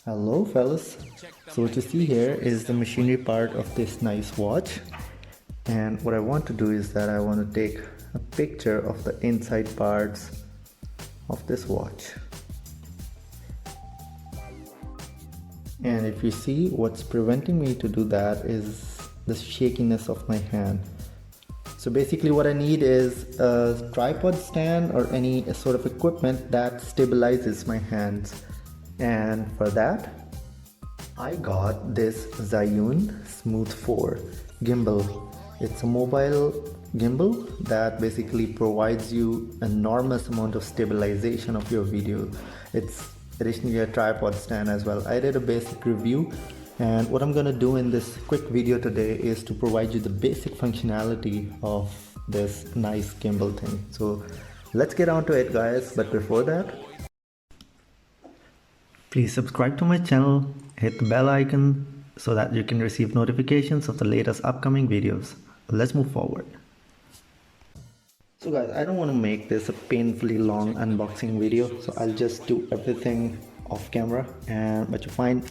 Hello fellas, so what you see here is the machinery part of this nice watch, and what I want to do is that I want to take a picture of the inside parts of this watch. And if you see, what's preventing me to do that is the shakiness of my hand. So basically what I need is a tripod stand or any sort of equipment that stabilizes my hands. And for that, I got this Zhijun Smooth 4 gimbal. It's a mobile gimbal that basically provides you an enormous amount of stabilization of your video. It's additionally a tripod stand as well. I did a basic review, and what I'm gonna do in this quick video today is to provide you the basic functionality of this nice gimbal thing. So let's get on to it, guys. But before that, please subscribe to my channel, hit the bell icon so that you can receive notifications of the latest upcoming videos. Let's move forward. So guys, I don't want to make this a painfully long unboxing video, so I'll just do everything off camera. And what you find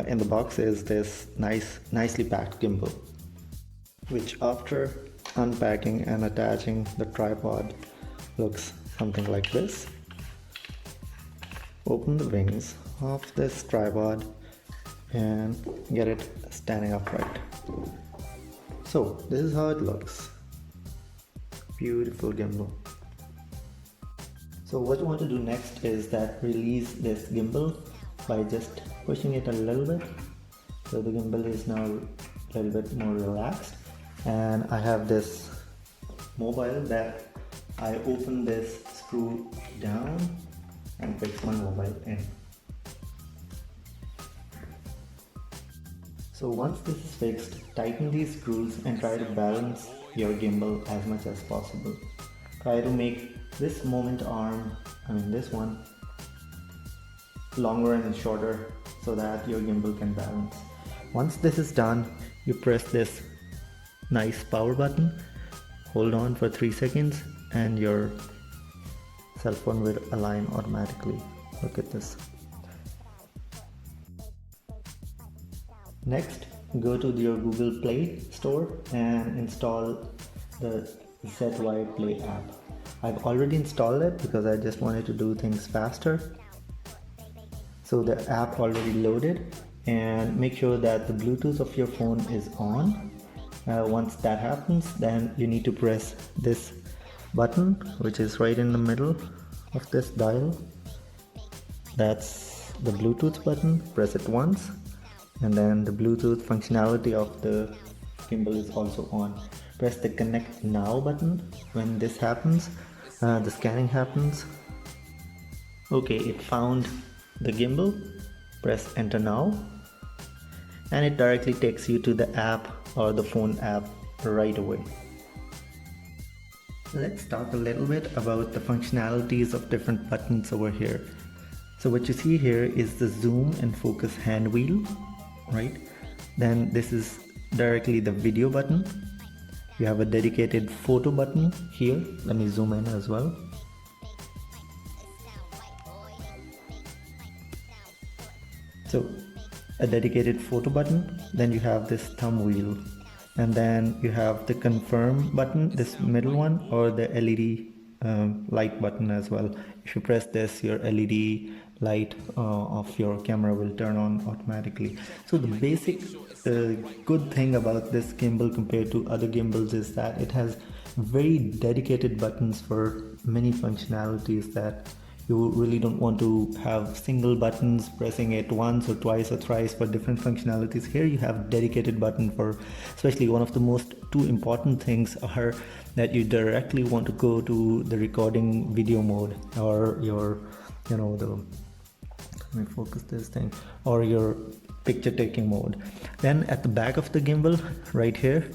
in the box is this nicely packed gimbal, which after unpacking and attaching the tripod looks something like this. Open the wings of this tripod and get it standing upright. So this is how it looks. Beautiful gimbal. So what you want to do next is that release this gimbal by just pushing it a little bit. So the gimbal is now a little bit more relaxed, and I have this mobile that I open this screw down and fix my mobile in. So once this is fixed, tighten these screws and try to balance your gimbal as much as possible. Try to make this moment arm, this one, longer and shorter so that your gimbal can balance. Once this is done, you press this nice power button, hold on for 3 seconds, and your cell phone will align automatically. Look at this. Next, go to your Google Play Store and install the ZY Play app. I've already installed it because I just wanted to do things faster. So the app already loaded, and make sure that the Bluetooth of your phone is on. Once that happens, then you need to press this button, which is right in the middle of this dial. That's the Bluetooth button. Press it once, and then the Bluetooth functionality of the gimbal is also on. Press the connect now button. When this happens, the scanning happens. Okay, it found the gimbal. Press enter now, and it directly takes you to the app or the phone app right away. Let's talk a little bit about the functionalities of different buttons over here. So what you see here is the zoom and focus hand wheel, right? Then this is directly the video button. You have a dedicated photo button here. Let me zoom in as well. So a dedicated photo button, then you have this thumb wheel, and then you have the confirm button, this middle one, or the LED light button as well. If you press this, your LED light of your camera will turn on automatically. So the basic good thing about this gimbal compared to other gimbals is that it has very dedicated buttons for many functionalities that you really don't want to have single buttons pressing it once or twice or thrice for different functionalities. Here you have dedicated button for, especially one of the most two important things are that you directly want to go to the recording video mode, or your, let me focus this thing, or your picture taking mode. Then at the back of the gimbal right here,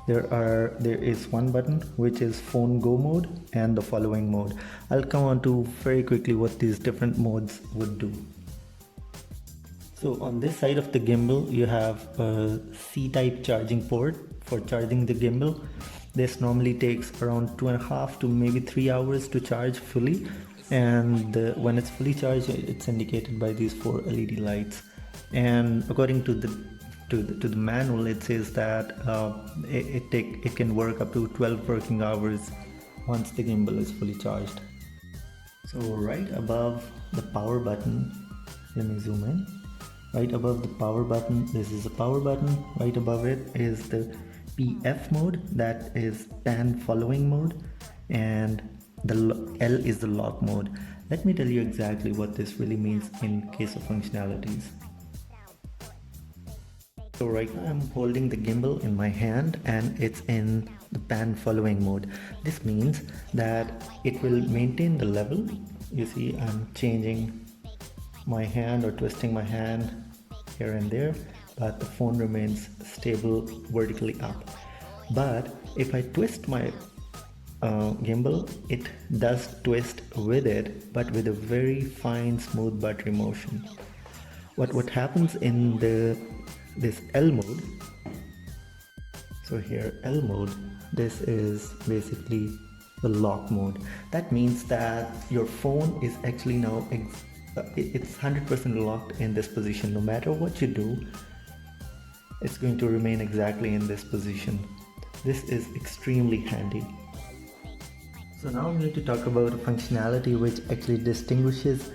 there is one button which is phone go mode and the following mode. I'll come on to very quickly what these different modes would do. So on this side of the gimbal, you have a C-type charging port for charging the gimbal. This normally takes around 2.5 to maybe 3 hours to charge fully, and when it's fully charged, it's indicated by these 4 LED lights. And according to the manual, it says that it can work up to 12 working hours once the gimbal is fully charged. So right above the power button, let me zoom in. Right above the power button, this is the power button. Right above it is the PF mode, that is pan following mode, and the L is the lock mode. Let me tell you exactly what this really means in case of functionalities. So right now I'm holding the gimbal in my hand and it's in the pan following mode. This means that it will maintain the level. You see, I'm changing my hand or twisting my hand here and there, but the phone remains stable vertically up. But if I twist my gimbal, it does twist with it, but with a very fine smooth buttery motion. What happens in this L mode, so here L mode, this is basically the lock mode. That means that your phone is actually now it's 100% locked in this position. No matter what you do, it's going to remain exactly in this position. This is extremely handy. So now I'm going to talk about a functionality which actually distinguishes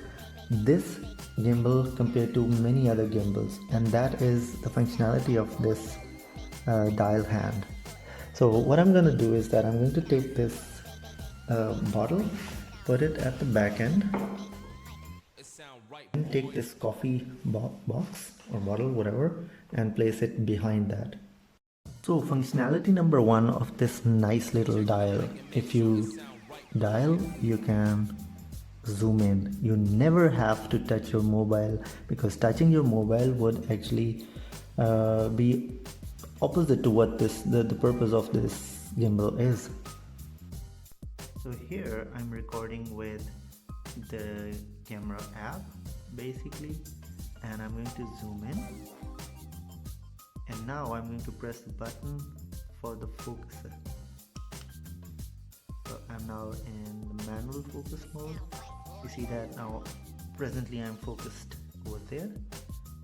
this gimbal compared to many other gimbals, and that is the functionality of this dial hand. So what I'm going to do is that I'm going to take this bottle, put it at the back end, and take this coffee box or bottle, whatever, and place it behind that. So functionality number 1 of this nice little dial, if you dial, you can zoom in. You never have to touch your mobile, because touching your mobile would actually be opposite to what the purpose of this gimbal is. So here I'm recording with the camera app basically, and I'm going to zoom in, and now I'm going to press the button for the focuser. So I'm now in the manual focus mode. You see that now presently I'm focused over there,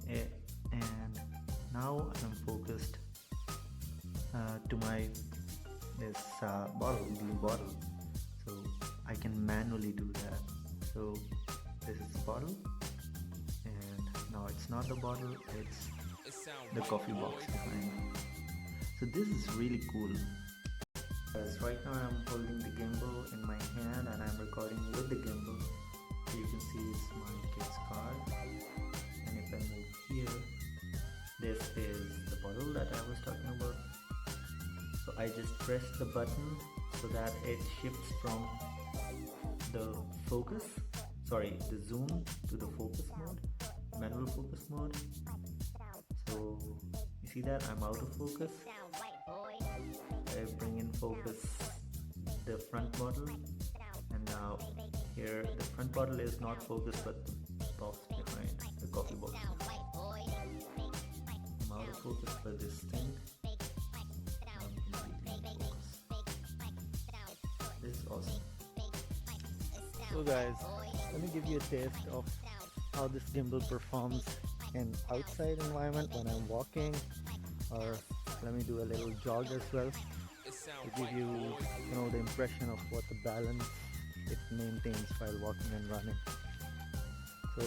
and now I'm focused to my this blue bottle. So I can manually do that. So this is the bottle, and now it's not the bottle, it's the coffee box behind. So this is really cool. Guys, right now I'm holding the gimbal in my hand and I'm recording with the gimbal. So you can see it's my kid's card, and if I move here, this is the bottle that I was talking about. So I just press the button so that it shifts from the zoom to the focus mode, manual focus mode. So you see that I'm out of focus. I bring in focus the front bottle, and now here the front bottle is not focused, but the box behind, the coffee box. I'm out of focus for this thing. I'm completely in focus. This is awesome. So guys, let me give you a taste of how this gimbal performs in outside environment when I'm walking, or let me do a little jog as well to give you the impression of what the balance it maintains while walking and running. So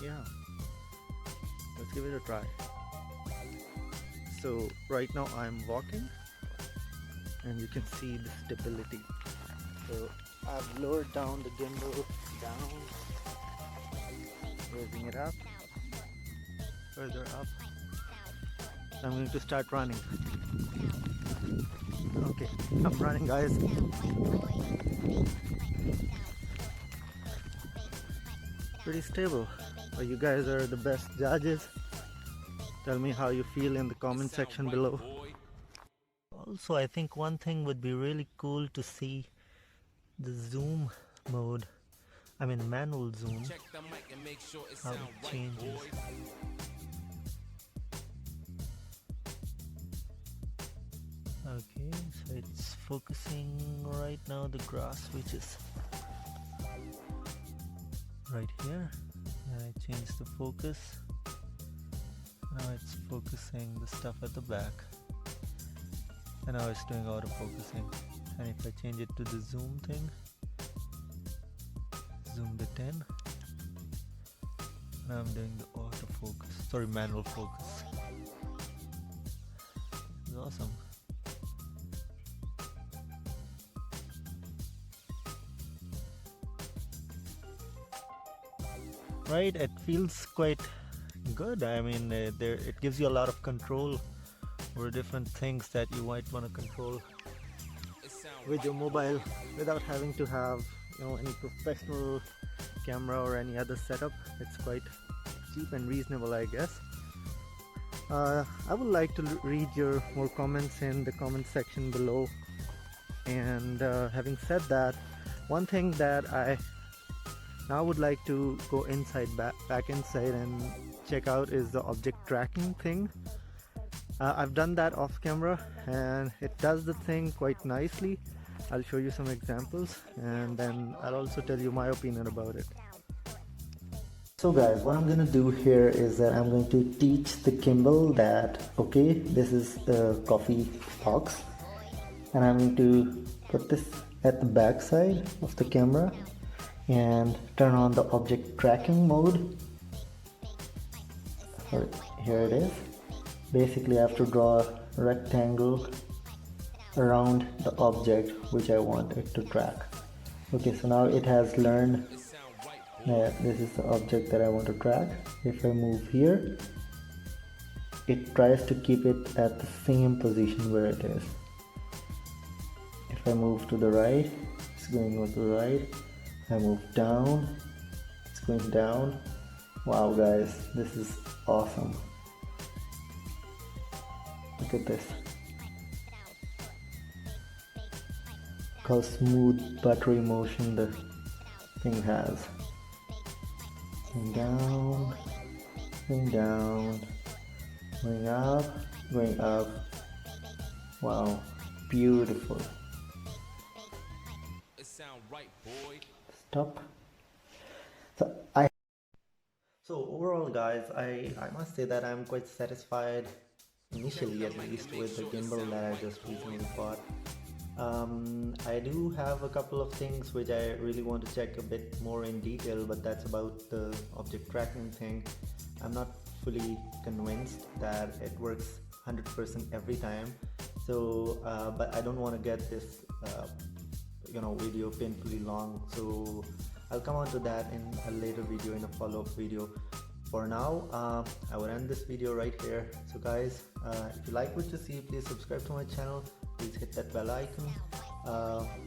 yeah, let's give it a try. So right now I'm walking and you can see the stability. So I've lowered down the gimbal down, raising it up, further up. I'm going to start running. Okay, I'm running, guys. Pretty stable, but you guys are the best judges. Tell me how you feel in the comment section below. Also, I think one thing would be really cool to see the zoom mode. I mean manual zoom, how it changes. Okay, so it's focusing right now the grass, which is right here, and I change the focus. Now it's focusing the stuff at the back, and now it's doing auto-focusing. And if I change it to the zoom thing, zoom to 10, now I'm doing the autofocus, sorry, manual focus. It's awesome. Right, it feels quite good. I mean, it gives you a lot of control over different things that you might want to control with your mobile without having to have, you know, any professional camera or any other setup. It's quite cheap and reasonable, I guess. I would like to read your more comments in the comment section below. And having said that, one thing that I now would like to go back inside and check out is the object tracking thing. I've done that off camera and it does the thing quite nicely. I'll show you some examples and then I'll also tell you my opinion about it. So guys, what I'm gonna do here is that I'm going to teach the gimbal that, okay, this is the coffee box, and I'm going to put this at the back side of the camera and turn on the object tracking mode. Here it is. Basically I have to draw a rectangle around the object which I want it to track. Okay, so now it has learned that this is the object that I want to track. If I move here, it tries to keep it at the same position where it is. If I move to the right, it's going to the right. I move down, it's going down. Wow guys, this is awesome. Look at this. Look how smooth buttery motion the thing has. Going down, going down, going up, going up. Wow, beautiful. It sound right, boy. Stop. So overall guys, I must say that I'm quite satisfied, initially at least, with the gimbal that I just recently bought. I do have a couple of things which I really want to check a bit more in detail, but that's about the object tracking thing. I'm not fully convinced that it works 100% every time. So but I don't want to get this video painfully long, so I'll come on to that in a later video, in a follow-up video. For now, I will end this video right here. So guys, if you like what you see, please subscribe to my channel, please hit that bell icon,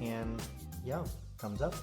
and yeah, thumbs up.